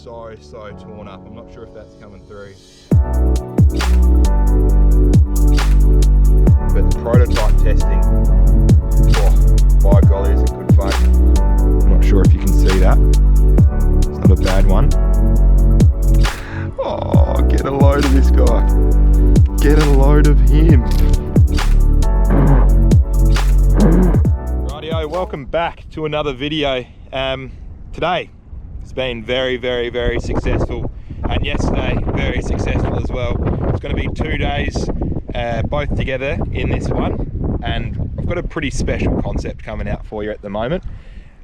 so torn up. I'm not sure if that's coming through. But the prototype testing, oh, by golly, is it good fun. I'm not sure if you can see that. It's not a bad one. Oh, get a load of this guy. Get a load of him. Rightio, welcome back to another video. Today it's been very successful, and yesterday very successful as well. It's going to be 2 days both together in this one, and I've got a pretty special concept coming out for you at the moment.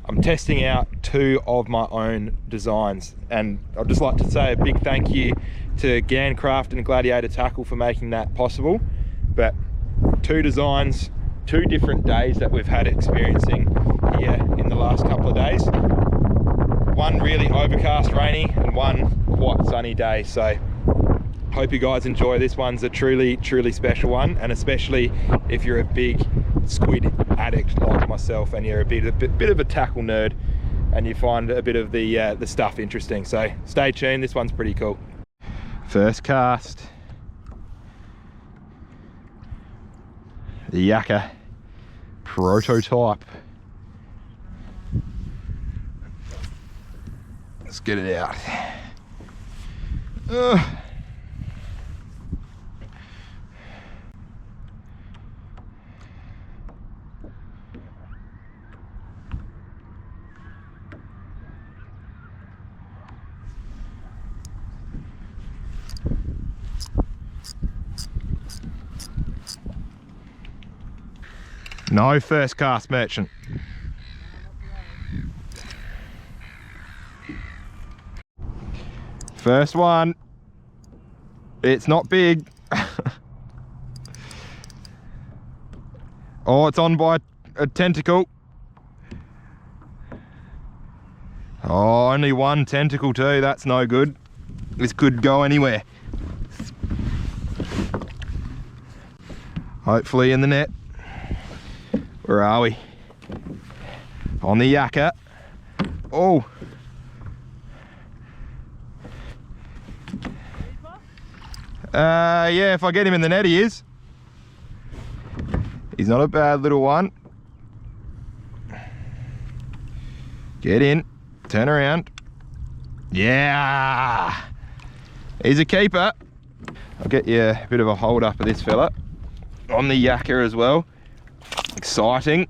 I'm testing out 2 of my own designs, and I'd just like to say a big thank you to Gancraft and Gladiator Tackle for making that possible. But 2 designs, 2 different days that we've had experiencing here in the last couple of days. One really overcast, rainy, and one quite sunny day. So hope you guys enjoy. This one's a truly special one, and especially if you're a big squid addict like myself and you're a bit of a tackle nerd and you find a bit of the stuff interesting. So stay tuned, this one's pretty cool. First cast, the Yorke prototype. Let's get it out. No first cast merchant. First one. It's not big. Oh, it's on by a tentacle. Oh, only one tentacle too. That's no good. This could go anywhere. Hopefully in the net. Where are we? On the Yorke. Oh. Yeah, if I get him in the net, he is. He's not a bad little one. Get in. Turn around. Yeah. He's a keeper. I'll get you a bit of a hold up of this fella. On the Yorke as well. Exciting.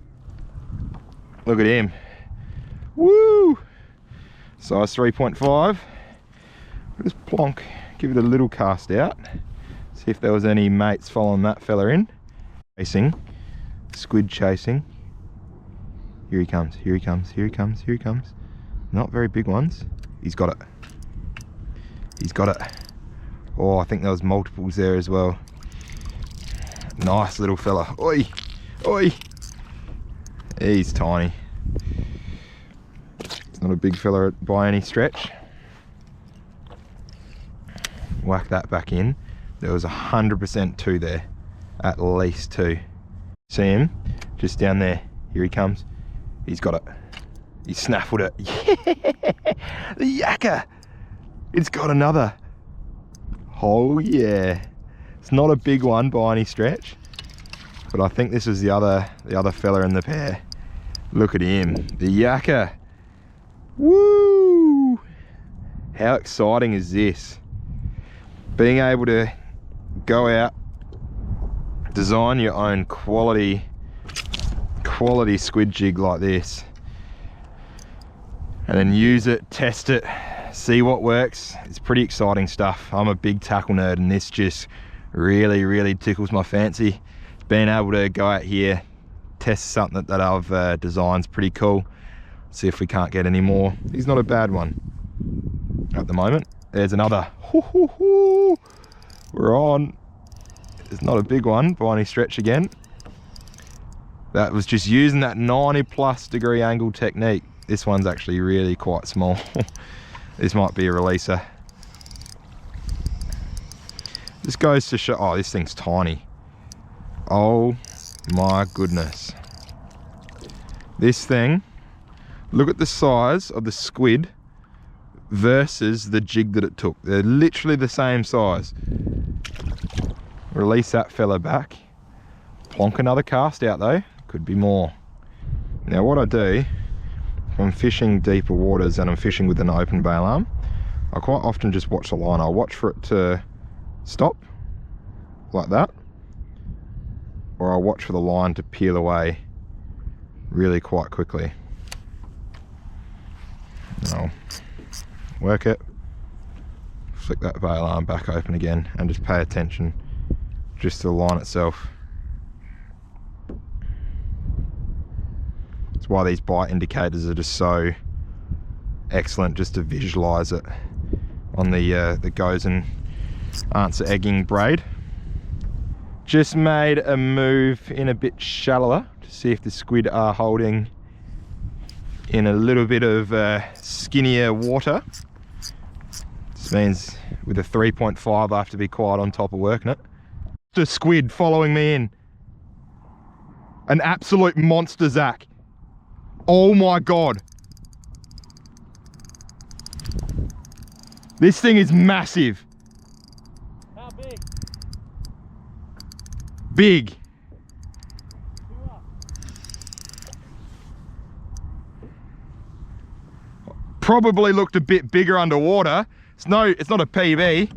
Look at him. Woo! Size 3.5. Just plonk, give it a little cast out. See if there was any mates following that fella in. Chasing. Squid chasing. Here he comes, here he comes, here he comes, here he comes. Not very big ones. He's got it. He's got it. Oh, I think there was multiples there as well. Nice little fella. Oi! Oi! He's tiny. It's not a big fella by any stretch. Whack that back in. There was 100% 2 there. At least 2. See him? Just down there. Here he comes. He's got it. He snaffled it. Yeah! The Yorke! It's got another. Oh yeah. It's not a big one by any stretch. But I think this is the other fella in the pair. Look at him, the Yorke. Woo! How exciting is this? Being able to go out, design your own quality squid jig like this, and then use it, test it, see what works. It's pretty exciting stuff. I'm a big tackle nerd, and this just really tickles my fancy. Being able to go out here, test something that I've designed's pretty cool. See if we can't get any more. He's not a bad one at the moment. There's another. We're on. It's not a big one by any stretch again. That was just using that 90+ degree angle technique. This one's actually really quite small. This might be a releaser. This goes to show, oh, this thing's tiny. Oh my goodness. This thing, look at the size of the squid versus the jig that it took. They're literally the same size. Release that fella back. Plonk another cast out though. Could be more. Now what I do, if I'm fishing deeper waters and I'm fishing with an open bail arm, I quite often just watch the line. I'll watch for it to stop, like that. Or I'll watch for the line to peel away really quite quickly. I'll work it, flick that bail arm back open again, and just pay attention just to the line itself. That's why these bite indicators are just so excellent, just to visualize it on the goes and answer egging braid. Just made a move in a bit shallower to see if the squid are holding in a little bit of skinnier water. This means with a 3.5 I have to be quite on top of working it. The squid following me in. An absolute monster, Zach. Oh my God. This thing is massive. How big? Big. Probably looked a bit bigger underwater. It's not a PB.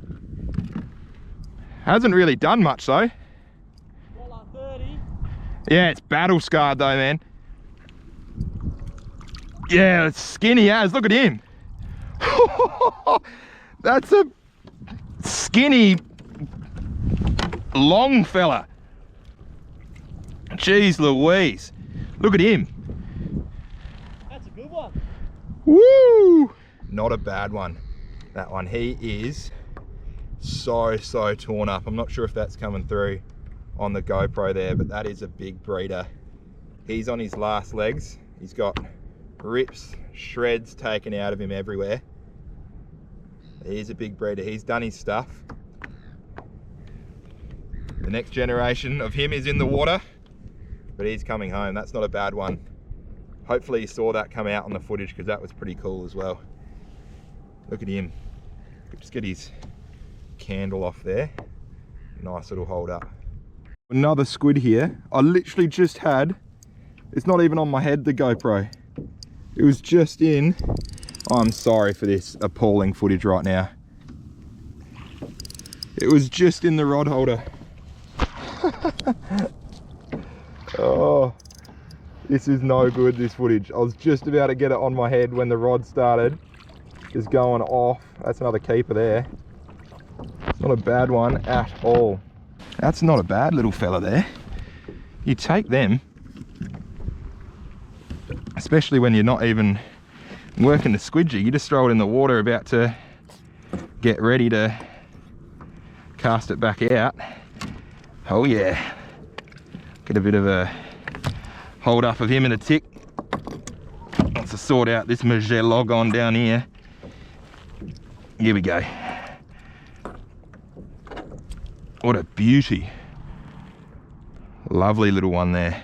Hasn't really done much though. What, like 30? Yeah, it's battle scarred though, man. Yeah, it's skinny as. Look at him. That's a skinny, long fella. Jeez Louise. Look at him. That's a good one. Woo! Not a bad one. That one. He is so torn up. I'm not sure if that's coming through on the GoPro there, but that is a big breeder. He's on his last legs. He's got rips, shreds taken out of him everywhere. He's a big breeder. He's done his stuff. The next generation of him is in the water, but he's coming home. That's not a bad one. Hopefully you saw that come out on the footage, because that was pretty cool as well. Look at him. Just get his candle off there. Nice little hold up. Another squid here. I literally just had, it's not even on my head, the GoPro. It was just in, I'm sorry for this appalling footage right now. It was just in the rod holder. Oh, this is no good, this footage. I was just about to get it on my head when the rod started just going off. That's another keeper there. Not a bad one at all. That's not a bad little fella there. You take them, especially when you're not even working the squid jig, you just throw it in the water about to get ready to cast it back out. Oh yeah. Get a bit of a hold up of him in a tick. Let's sort out this Magellan down here. Here we go. What a beauty. Lovely little one there.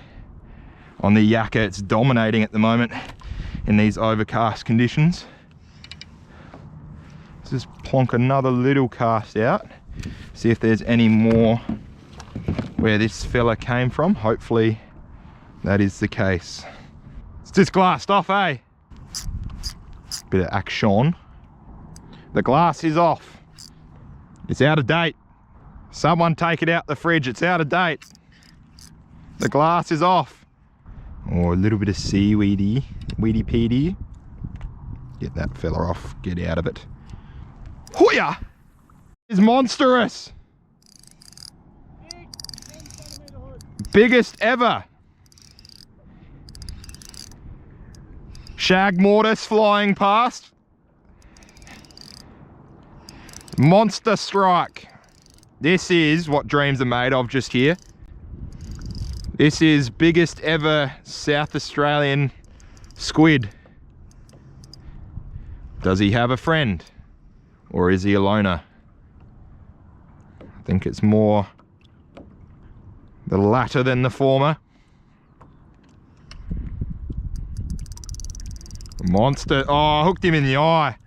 On the yakka, it's dominating at the moment in these overcast conditions. Let's just plonk another little cast out. See if there's any more where this fella came from. Hopefully that is the case. It's just glassed off, eh? Bit of action. The glass is off. It's out of date. Someone take it out the fridge, it's out of date. The glass is off. Or a little bit of seaweedy, weedy peedy. Get that fella off, get out of it. Hoya! It's monstrous. Big, 10cm hook. Biggest ever. Shag mortis flying past. Monster strike. This is what dreams are made of just here. This is biggest ever South Australian squid. Does he have a friend? Or is he a loner? I think it's more the latter than the former. Monster. Oh, I hooked him in the eye.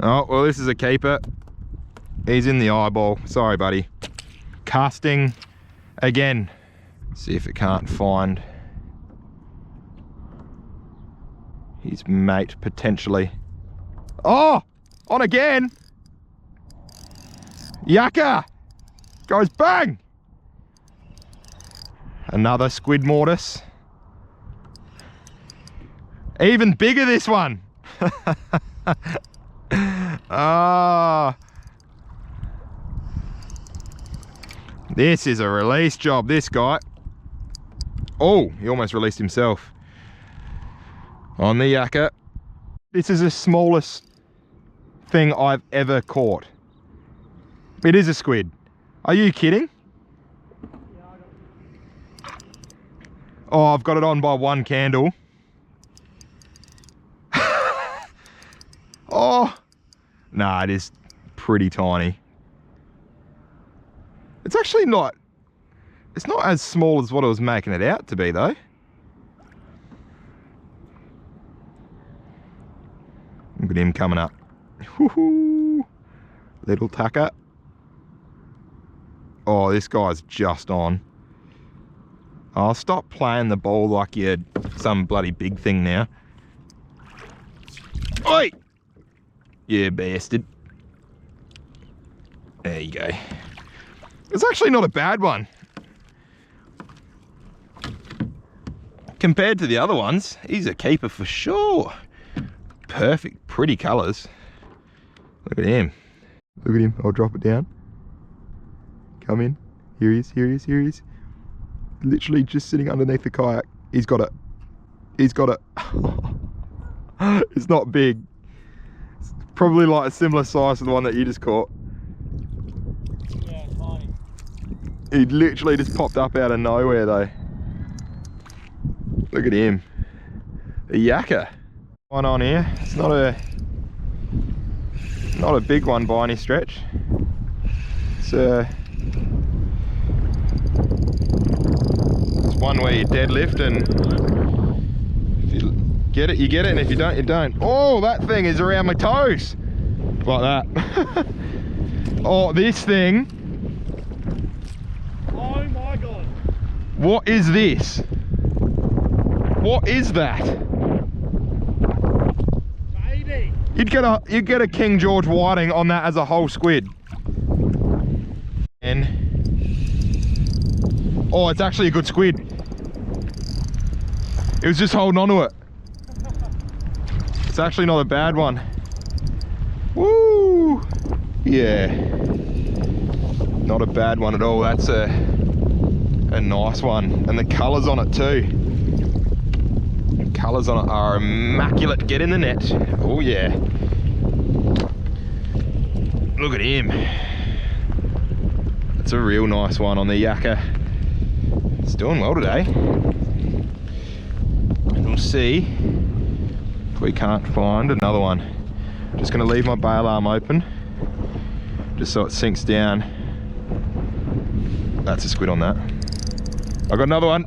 Oh, well, this is a keeper. He's in the eyeball. Sorry, buddy. Casting again. See if it can't find his mate, potentially. Oh, on again. Yucca. Goes bang. Another squid mortis. Even bigger, this one. Ah. This is a release job, this guy. Oh, he almost released himself on the yucca. This is the smallest thing I've ever caught. It is a squid. Are you kidding? Yeah, I got it. Oh, I've got it on by one candle. Oh, nah, it is pretty tiny. It's actually not, it's not as small as what I was making it out to be though. Look at him coming up. Woohoo! Little tucker. Oh, this guy's just on. I'll stop playing the ball like you're some bloody big thing now. Oi! You bastard. There you go. It's actually not a bad one. Compared to the other ones, he's a keeper for sure. Perfect, pretty colours. Look at him. Look at him. I'll drop it down. Come in. Here he is, here he is, here he is. Literally just sitting underneath the kayak. He's got it. He's got it. It's not big. It's probably like a similar size to the one that you just caught. Yeah, tiny. He literally just popped up out of nowhere though. Look at him. A yakka. One on here. It's not a big one by any stretch. It's one where you deadlift, and if you get it, you get it, and if you don't, you don't. Oh, that thing is around my toes. Like that. Oh, this thing. Oh my god. What is this? What is that? Baby. You'd get a King George whiting on that as a whole squid. And oh, it's actually a good squid. It was just holding on to it. It's actually not a bad one. Woo! Yeah. Not a bad one at all. That's a nice one. And the colours on it too. The colours on it are immaculate. Get in the net. Oh yeah. Look at him. It's a real nice one on the yakka. It's doing well today. And we'll see if we can't find another one. Just going to leave my bail arm open just so it sinks down. That's a squid on that. I got another one.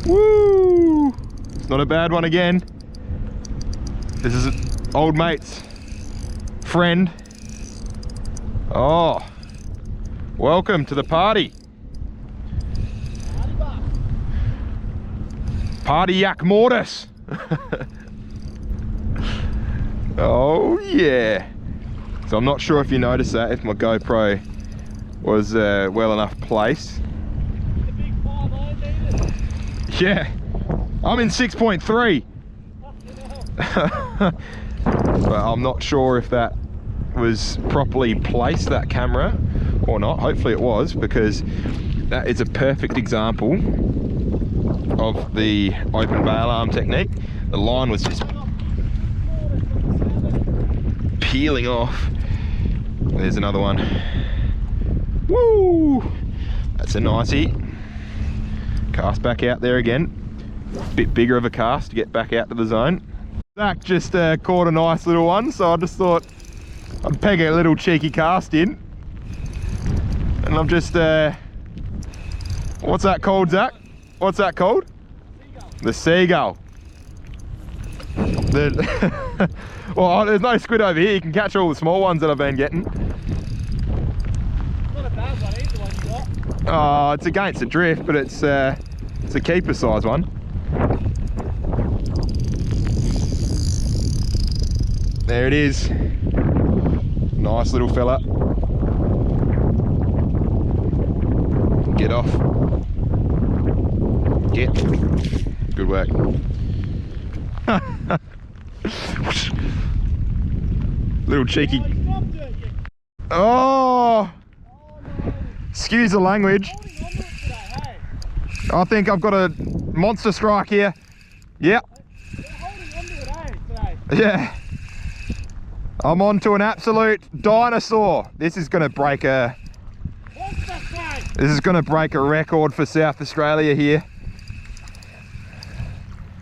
Woo! It's not a bad one again. This is an old mate's friend. Oh, welcome to the party. Party yak mortis. Oh yeah. So I'm not sure if you noticed that, if my GoPro was well enough placed. The big 5 meters. Yeah, I'm in 6.3. But I'm not sure if that was properly placed, that camera, or not. Hopefully it was, because that is a perfect example of the open bail arm technique. The line was just peeling off. There's another one. Woo! That's a nicey. Cast back out there again. Bit bigger of a cast to get back out to the zone. Zach just caught a nice little one, so I just thought I'd peg a little cheeky cast in. And I'm just, what's that called, Zach? What's that called? Seagull. The seagull. Well, there's no squid over here. You can catch all the small ones that I've been getting. Not a bad one either, one you got. Oh, it's against the drift, but it's a keeper size one. There it is. Nice little fella. Get off. Get. Good work. Little cheeky. Oh, you dropped it, you... Oh! Oh no. Excuse the language. Holding on to it today, hey? I think I've got a monster strike here. Yep. You're holding on to it, hey, today? Yeah. I'm on to an absolute dinosaur. This is gonna break a record for South Australia here.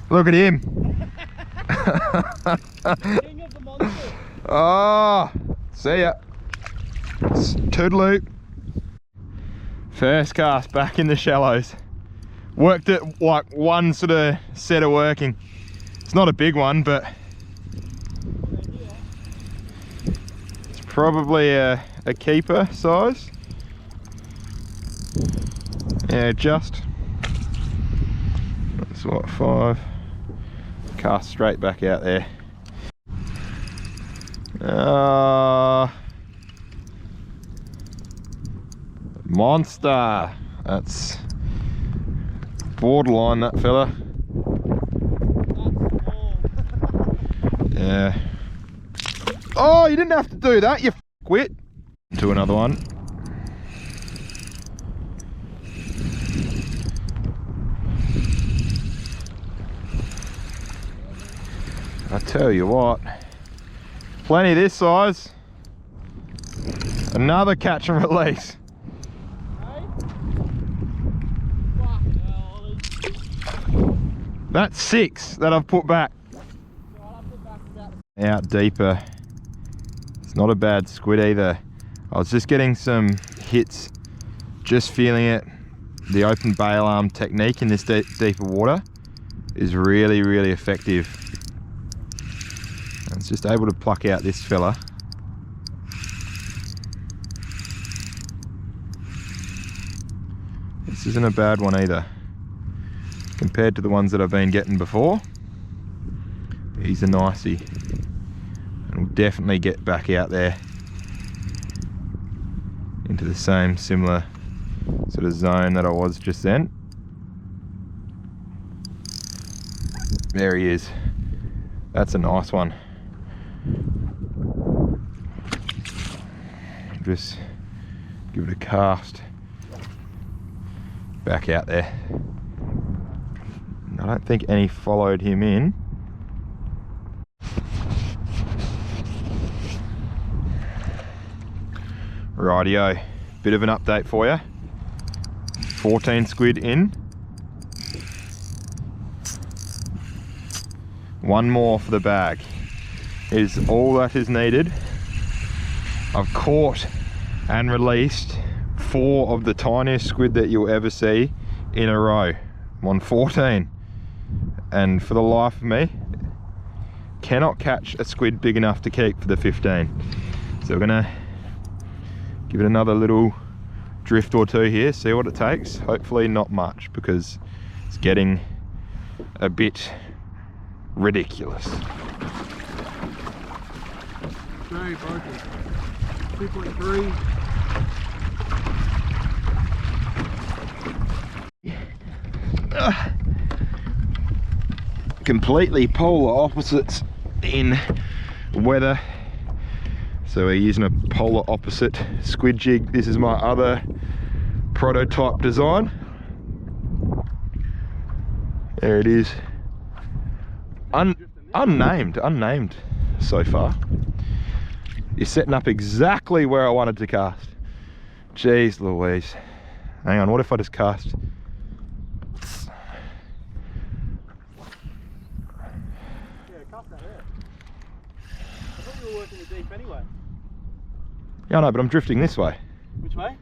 Look at him. King of the monsters. Oh, see ya. Toodaloo. First cast back in the shallows. Worked it like one sort of set of working. It's not a big one, but it's probably a keeper size. Yeah, just. That's what, 5. Cast straight back out there. Monster. That's borderline, that fella. Yeah. Oh, you didn't have to do that, you f***wit. To another one. I tell you what, plenty this size. Another catch and release. That's 6 that I've put back. Out deeper. It's not a bad squid either. I was just getting some hits, just feeling it. The open bail arm technique in this deeper water is really, really effective. I was just able to pluck out this fella. This isn't a bad one either. Compared to the ones that I've been getting before, he's a nicey. And we'll definitely get back out there into the same similar sort of zone that I was just then. There he is. That's a nice one. Just give it a cast back out there. I don't think any followed him in. Rightio, bit of an update for you. 14 squid in. One more for the bag is all that is needed. I've caught and released 4 of the tiniest squid that you'll ever see in a row. I'm on 14, and for the life of me, cannot catch a squid big enough to keep for the 15. So we're gonna give it another little drift or two here, see what it takes. Hopefully not much, because it's getting a bit ridiculous. Very broken. 2.3. Completely polar opposites in weather. So we're using a polar opposite squid jig. This is my other prototype design. There it is. Unnamed so far. You're setting up exactly where I wanted to cast. Jeez Louise. Hang on, what if I just cast? Yeah, cast that there. I thought you were working the deep anyway. Yeah, I know, but I'm drifting this way. Which way?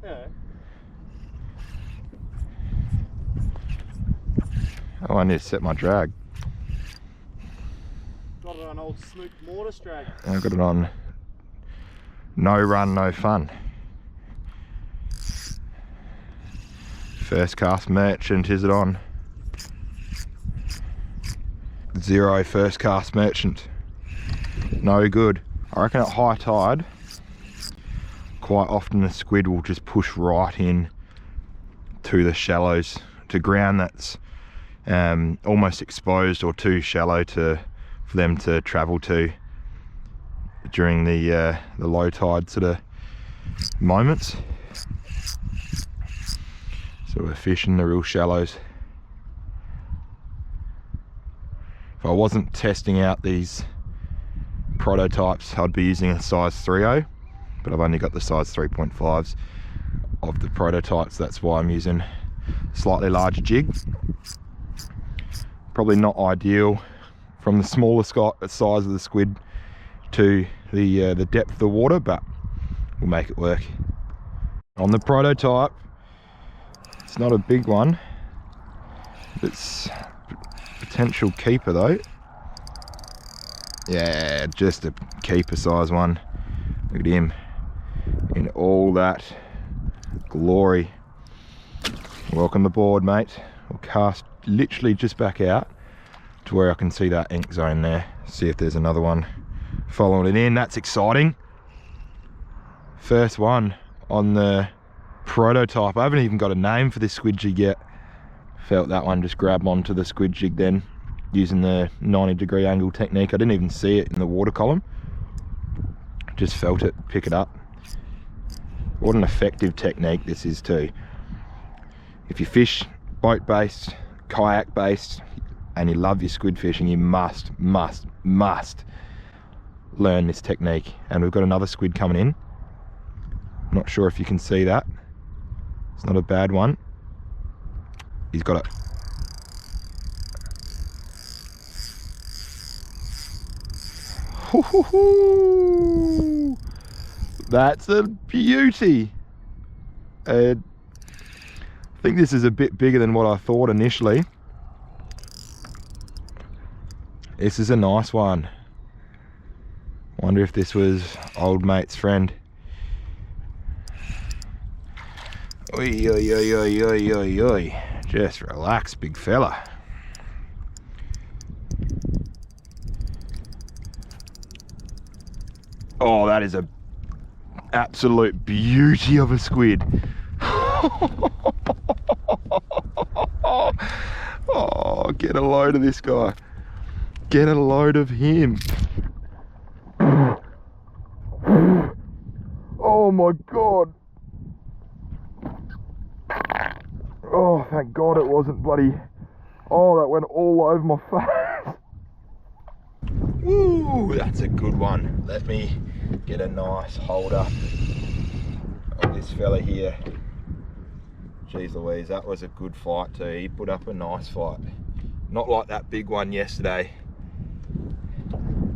Yeah. Oh, I need to set my drag. We're on old Smook mortar strike. I've got it on no run, no fun. First cast merchant, is it on? 0 first cast merchant. No good. I reckon at high tide, quite often the squid will just push right in to the shallows, to ground that's almost exposed or too shallow for them to travel to during the low tide sort of moments. So we're fishing the real shallows. If I wasn't testing out these prototypes, I'd be using a size 3.0, but I've only got the size 3.5s of the prototypes. That's why I'm using a slightly larger jig. Probably not ideal from the smaller size of the squid to the depth of the water, but we'll make it work. On the prototype, it's not a big one. It's potential keeper though. Yeah, just a keeper size one. Look at him in all that glory. Welcome aboard, mate. We'll cast literally just back out to where I can see that ink zone there. See if there's another one following it in. That's exciting. First one on the prototype. I haven't even got a name for this squid jig yet. Felt that one just grab onto the squid jig then, using the 90-degree angle technique. I didn't even see it in the water column. Just felt it pick it up. What an effective technique this is too. If you fish boat based, kayak based, and you love your squid fishing, you must learn this technique. And we've got another squid coming in. Not sure if you can see that. It's not a bad one. He's got it. That's a beauty. I think this is a bit bigger than what I thought initially. This is a nice one. Wonder if this was old mate's friend. Oi, oi, oi, oi, oi, oi, oi. Just relax, big fella. Oh, that is a absolute beauty of a squid. Oh, get a load of this guy. Get a load of him. Oh my God. Oh, thank God it wasn't bloody... Oh, that went all over my face. Woo, that's a good one. Let me get a nice hold up of this fella here. Jeez Louise, that was a good fight too. He put up a nice fight. Not like that big one yesterday.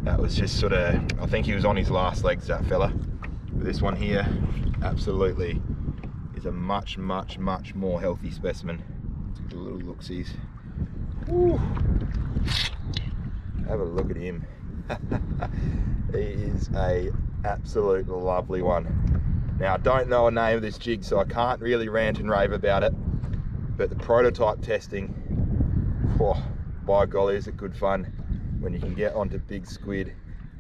That was just sort of, I think he was on his last legs, that fella. But this one here, absolutely, is a much more healthy specimen. Let's get a little look-sees. Woo. Have a look at him. He is a absolute lovely one. Now I don't know a name of this jig, so I can't really rant and rave about it, but the prototype testing, oh, by golly, is it good fun when you can get onto big squid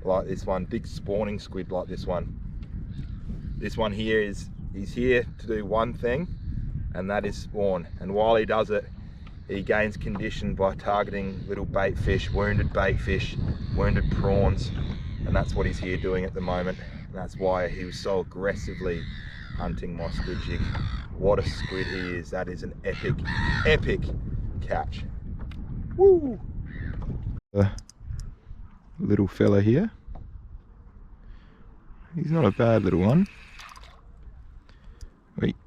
like this one, big spawning squid like this one. This one here he's here to do one thing, and that is spawn. And while he does it, he gains condition by targeting little bait fish, wounded bait fish, wounded prawns, and that's what he's here doing at the moment. And that's why he was so aggressively hunting my squid jig. What a squid he is. That is an epic catch. Woo! Little fella here. He's not a bad little one. Wait.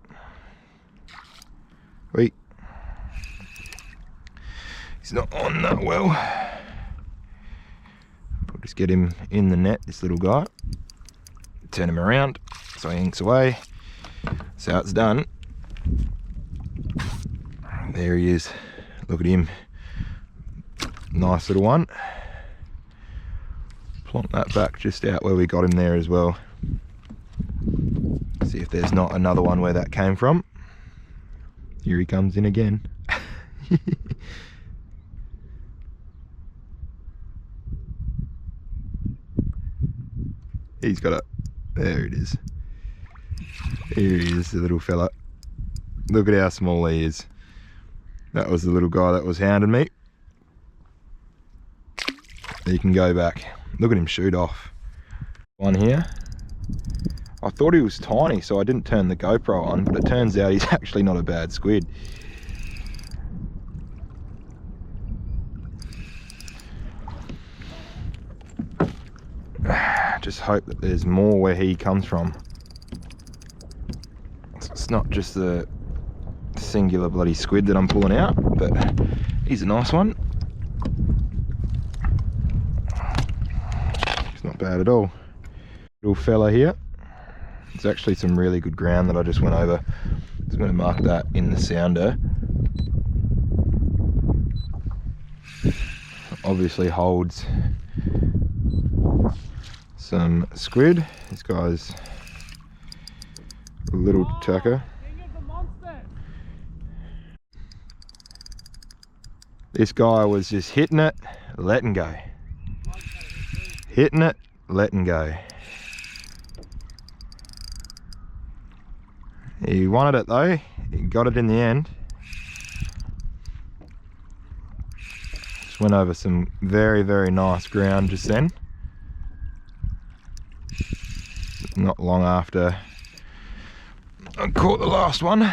Wait. He's not on that well. We'll just get him in the net, this little guy. Turn him around so he inks away. That's how it's done. There he is. Look at him. Nice little one. Plonk that back just out where we got him there as well. See if there's not another one where that came from. Here he comes in again. He's got it. There it is. Here he is, the little fella. Look at how small he is. That was the little guy that was hounding me. He can go back. Look at him shoot off. One here. I thought he was tiny, so I didn't turn the GoPro on, but it turns out he's actually not a bad squid. Just hope that there's more where he comes from. It's not just the singular bloody squid that I'm pulling out, but he's a nice one. It's not bad at all. Little fella here. There's actually some really good ground that I just went over. I'm going to mark that in the sounder. Obviously holds some squid. This guy's a little tucker. This guy was just hitting it, letting go. Hitting it, letting go. He wanted it though, he got it in the end. Just went over some very, very nice ground just then. Not long after I caught the last one.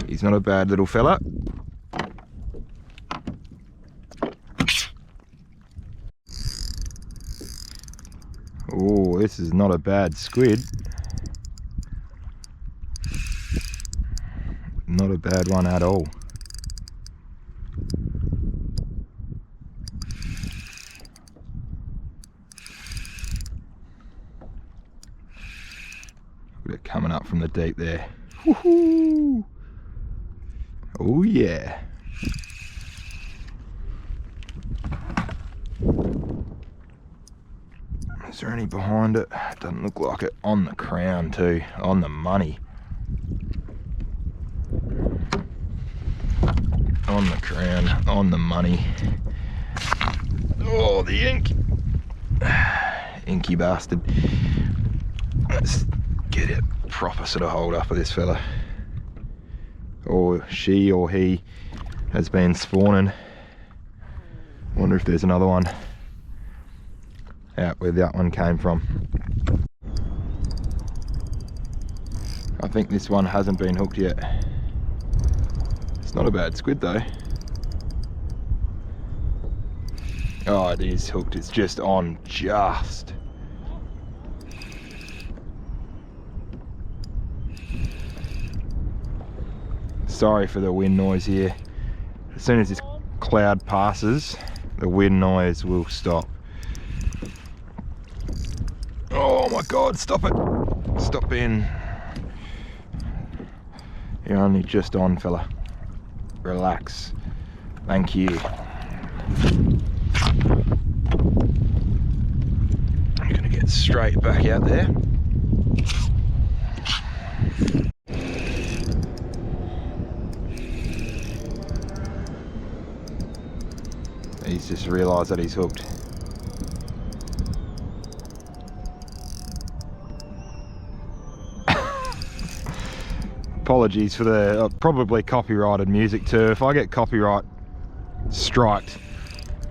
He's not a bad little fella. Oh, this is not a bad squid. Not a bad one at all. Look at it coming up from the deep there. Woohoo! Oh yeah. Is there any behind it? Doesn't look like it. On the crown too, on the money. On the crown, on the money. Oh, the ink. Inky bastard. Let's get a proper sort of hold up of this fella. Or she or he has been spawning. Wonder if there's another one out where that one came from. I think this one hasn't been hooked yet. It's not a bad squid though. Oh, it is hooked. It's just on just. Sorry for the wind noise here. As soon as this cloud passes, the wind noise will stop. Oh my God, stop it. Stop being... You're only just on, fella. Relax. Thank you. I'm gonna get straight back out there. He's just realised that he's hooked. Apologies for the probably copyrighted music too. If I get copyright striked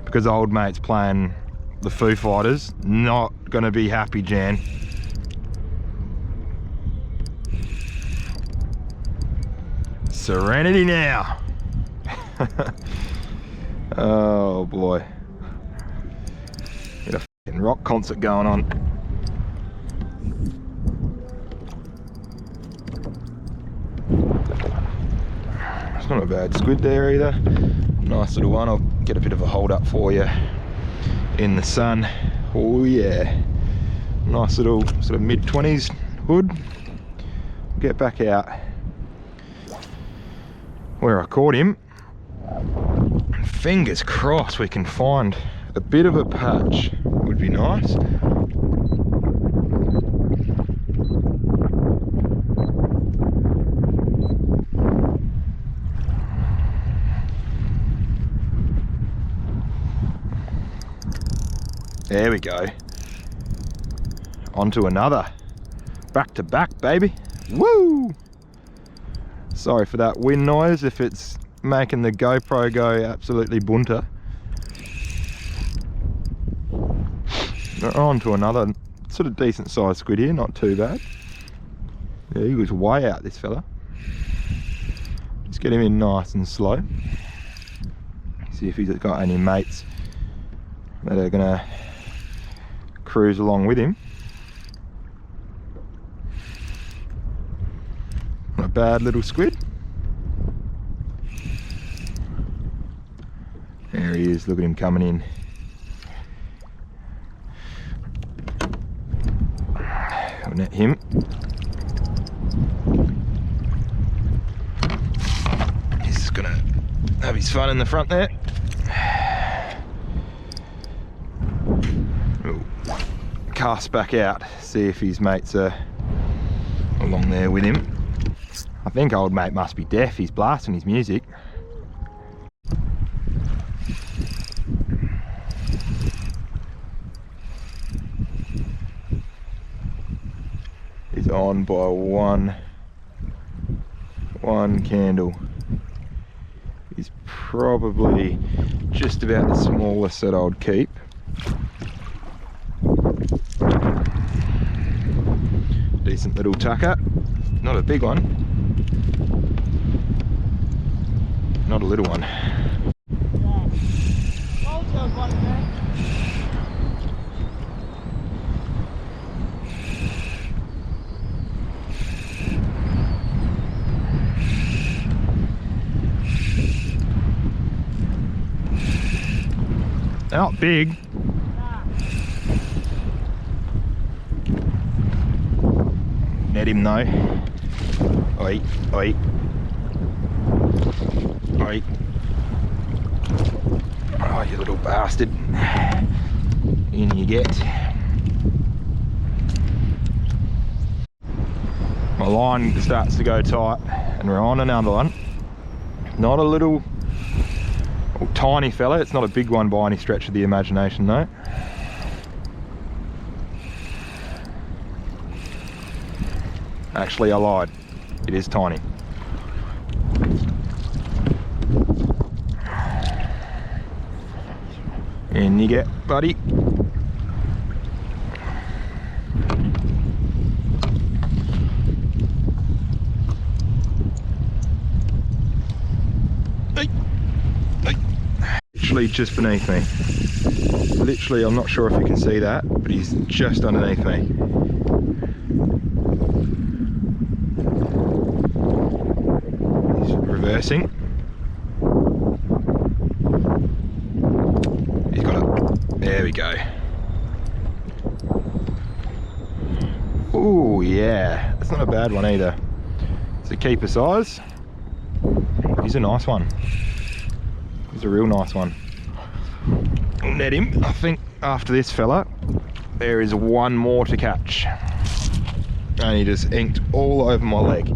because old mate's playing the Foo Fighters, not gonna be happy, Jan. Serenity now. Oh boy. Got a fucking rock concert going on. It's not a bad squid there either. Nice little one. I'll get a bit of a hold up for you in the sun. Oh yeah. Nice little sort of mid-20s hood. Get back out where I caught him. Fingers crossed we can find a bit of a patch. Would be nice. There we go. On to another. Back to back, baby. Woo! Sorry for that wind noise if it's making the GoPro go absolutely bunter. We're on to another sort of decent sized squid here, not too bad. Yeah, he was way out, this fella. Just get him in nice and slow. See if he's got any mates that are gonna cruise along with him. Not a bad little squid. There he is, look at him coming in. I'll net him. He's gonna have his fun in the front there. Cast back out, see if his mates are along there with him. I think old mate must be deaf, he's blasting his music. He's on by one candle. He's probably just about the smallest that I'd keep. Decent little tucker, not a big one, not a little one. Not big. Net him though. Oi, oi. Oi. Oh, you little bastard. In you get. My line starts to go tight and we're on another one. Not a little tiny fella, it's not a big one by any stretch of the imagination though. Actually, I lied. It is tiny. In you get, buddy. Hey. Hey. Literally just beneath me. Literally, I'm not sure if you can see that, but he's just underneath me. Reversing. He's got it. There we go. Oh yeah, that's not a bad one either. It's a keeper size. He's a nice one. He's a real nice one. I'll net him. I think after this fella, there is one more to catch. And he just inked all over my leg.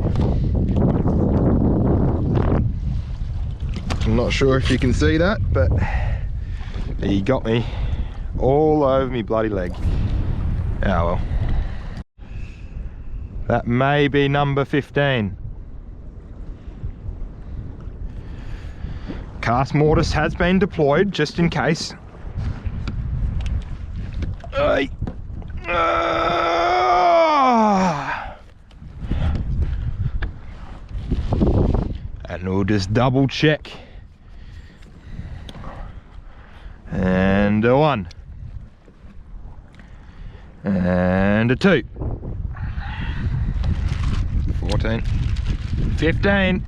I'm not sure if you can see that, but he got me all over me bloody leg. Oh well. That may be number 15. Cast mortise has been deployed just in case. Hey. And we'll just double check. And a 1. And a 2. 14. 15.